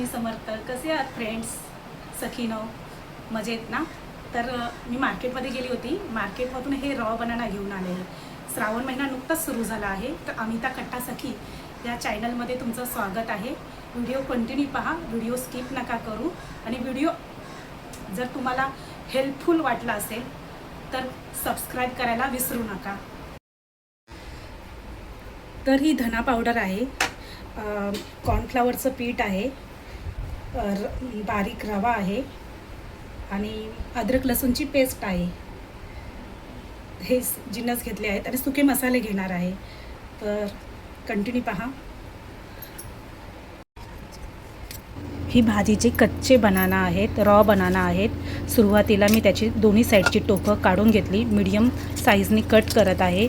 स्वामी समर्थ. कसे आहात फ्रेंड्स, सखीनो, मजेत ना? तर मी मार्केटमध्ये गेली होती. मार्केटमधून हे रॉ बनाना घेऊन आले. श्रावण महिना नुकताच सुरू झाला आहे. तर अमिता कट्टा सखी या चॅनलमध्ये तुमचं स्वागत आहे. व्हिडिओ कंटिन्यू पहा, व्हिडिओ स्किप नका करू. आणि व्हिडिओ जर तुम्हाला हेल्पफुल वाटला असेल तर सबस्क्राईब करायला विसरू नका. तर ही धना पावडर आहे, कॉर्नफ्लॉवरचं पीठ आहे, बारीक रवा आहे आणि अद्रक लसूणची पेस्ट आहे. हे जिन्नस घेतले आहेत आणि सुके मसाले घेणार आहे. तर कंटिन्यू पहा. ही भाजीचे कच्चे बनाना आहेत, रॉ बनाना आहेत. सुरुवातीला मी त्याची दोन्ही साईडची टोकं काढून घेतली, मीडियम साईजनी कट करत आहे.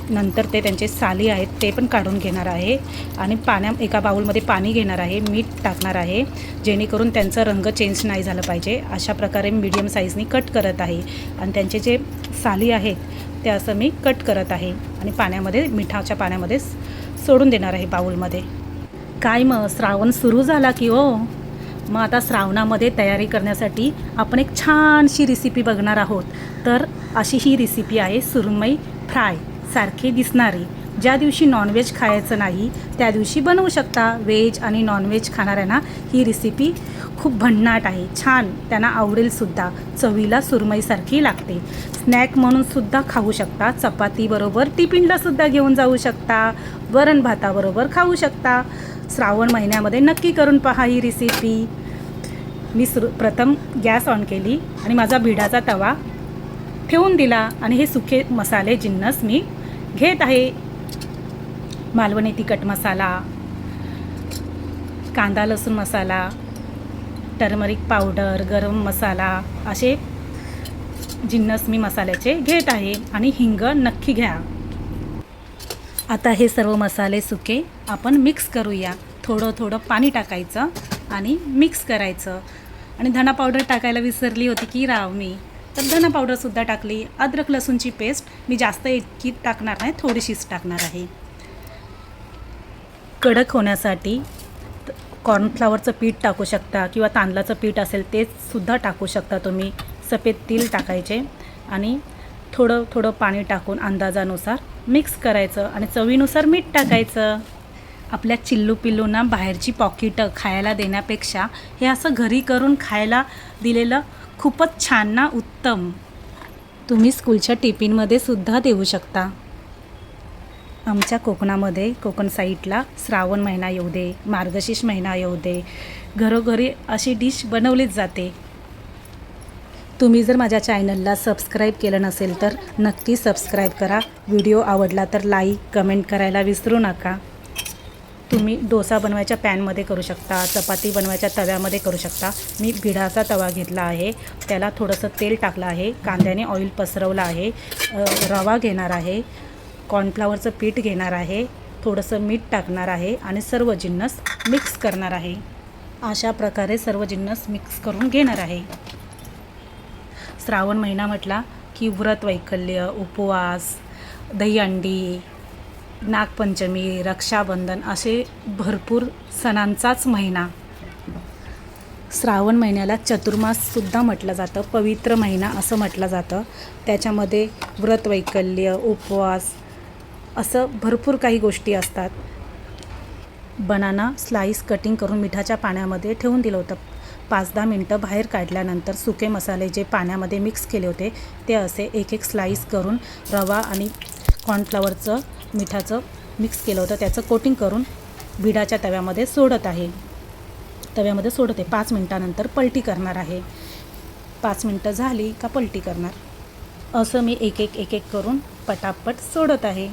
नंतर त्यांचे साली आहेत ते पण काढून घेणार आहे. आणि एका बाउलमध्ये पाणी घेणार आहे, मीठ टाकणार आहे, जेणेकरून त्यांचा रंग चेंज नाही झाला पाहिजे. अशा प्रकारे मीडियम साईजनी कट करत आहे. आणि त्यांचे जे साली आहेत ते असं मी कट करत आहे आणि मिठाच्या पाण्यामध्ये सोडून देणार आहे बाउलमध्ये. काय मग, श्रावण सुरू झाला की हो. मग आता श्रावणामध्ये तयारी करण्यासाठी आपण एक छानशी रेसिपी बघणार आहोत. तर अशी ही रेसिपी आहे सुरमई फ्राय सारखी दिसणारी. ज्या दिवशी नॉनव्हेज खायचं नाही त्या दिवशी बनवू शकता. व्हेज आणि नॉनव्हेज खाणाऱ्यांना ही रेसिपी खूप भन्नाट आहे, छान त्यांना आवडेलसुद्धा. चवीला सुरमईसारखी लागते. स्नॅक म्हणूनसुद्धा खाऊ शकता, चपातीबरोबर टिफिनलासुद्धा घेऊन जाऊ शकता, वरण भाताबरोबर खाऊ शकता. श्रावण महिन्यामध्ये नक्की करून पहा ही रेसिपी. मी प्रथम गॅस ऑन केली आणि माझा भिडाचा तवा ठेवून दिला आणि हे सुके मसाले जिन्नस मी घेत आहे. मालवणी तिखट मसाला, कांदा लसूण मसाला, टर्मरिक पावडर, गरम मसाला, असे जिन्नस मी मसाल्याचे घेत आहे. आणि हिंग नक्की घ्या. आता हे सर्व मसाले सुके आपण मिक्स करूया. थोडं थोडं पाणी टाकायचं आणि मिक्स करायचं. आणि धना पावडर टाकायला विसरली होती की राव मी, तर धना पावडरसुद्धा टाकली. अद्रक लसूणची पेस्ट मी जास्त इतकी टाकणार नाही, थोडीशीच टाकणार आहे. कडक होण्यासाठी कॉर्नफ्लॉवरचं पीठ टाकू शकता किंवा तांदळाचं पीठ असेल ते सुद्धा टाकू शकता तुम्ही. सफेद तीळ टाकायचे आणि थोडं थोडं पाणी टाकून अंदाजानुसार मिक्स करायचं आणि चवीनुसार मीठ टाकायचं. आपल्या चिल्लू पिल्लूंना बाहेरची पॉकेटं खायला देण्यापेक्षा हे असं घरी करून खायला दिलेलं खूपच छान ना, उत्तम. तुम्ही स्कूलच्या टिफिनमध्ये सुद्धा देऊ शकता. आमच्या कोकणामध्ये, कोकण साईडला श्रावण महिना येऊ दे, मार्गशीर्ष महिना येऊ दे, घरोघरी अशी डिश बनवलीच जाते. तुम्ही जर माझ्या चॅनलला सबस्क्राईब केलं नसेल तर नक्की सबस्क्राईब करा. व्हिडिओ आवडला तर लाईक कमेंट करायला विसरू नका. तुम्ही डोसा बनवायच्या पॅनमध्ये करू शकता, चपाती बनवायच्या तव्यामध्ये करू शकता. मी भिडाचा तवा घेतला आहे, त्याला थोडंसं तेल टाकलं आहे, कांद्याने ऑइल पसरवलं आहे, रवा घेणार आहे, कॉर्नफ्लॉवरचं पीठ घेणार आहे, थोडंसं मीठ टाकणार आहे आणि सर्व जिन्नस मिक्स करणार आहे. अशा प्रकारे सर्व जिन्नस मिक्स करून घेणार आहे. श्रावण महिना म्हटला की व्रत वैकल्य, उपवास, दहीहंडी, नागपंचमी, रक्षाबंधन असे भरपूर सणांचाच महिना. श्रावण महिन्याला चतुर्माससुद्धा म्हटलं जातं, पवित्र महिना असं म्हटलं जातं. त्याच्यामध्ये व्रत वैकल्य, उपवास असं भरपूर काही गोष्टी असतात. बनाना स्लाईस कटिंग करून मिठाच्या पाण्यामध्ये ठेवून दिलं होतं. 5-10 मिनटं बाहेर काढल्यानंतर सुके मसाले जे पाण्यामध्ये मिक्स केले होते ते असे एक स्लाईस करून रवा आणि कॉर्नफ्लॉवरचं मिठाचं मिक्स केलं होतं त्याचं कोटिंग करून भिडाच्या तव्यामध्ये सोडत आहे. 5 मिनटानंतर पलटी करणार आहे. 5 मिनटं झाली का पलटी करणार. असं मी एक करून पटापट सोडत आहे.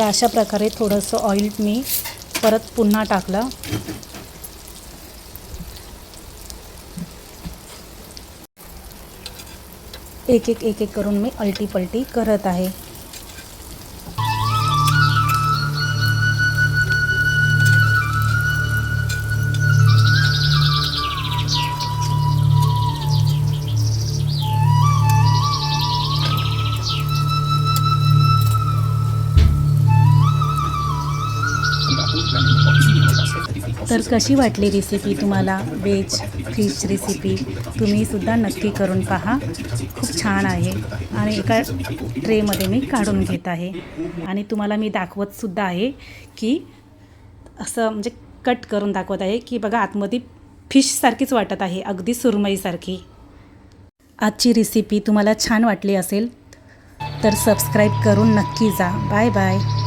तर अशा प्रकारे थोडंसं ऑइल मी परत पुन्हा टाकलं. एक एक करून मी अलटी पलटी करत आहे. तर कशी वाटली रेसिपी तुम्हाला? वेज फिश रेसिपी तुम्हीसुद्धा नक्की करून पहा. खूप छान आहे. आणि एका ट्रेमध्ये मी काढून घेत आहे आणि तुम्हाला मी दाखवतसुद्धा आहे की असं म्हणजे कट करून दाखवत आहे की बघा आतमध्ये फिशसारखीच वाटत आहे, अगदी सुरमईसारखी. आजची रेसिपी तुम्हाला छान वाटली असेल तर सबस्क्राईब करून नक्की जा. Bye bye.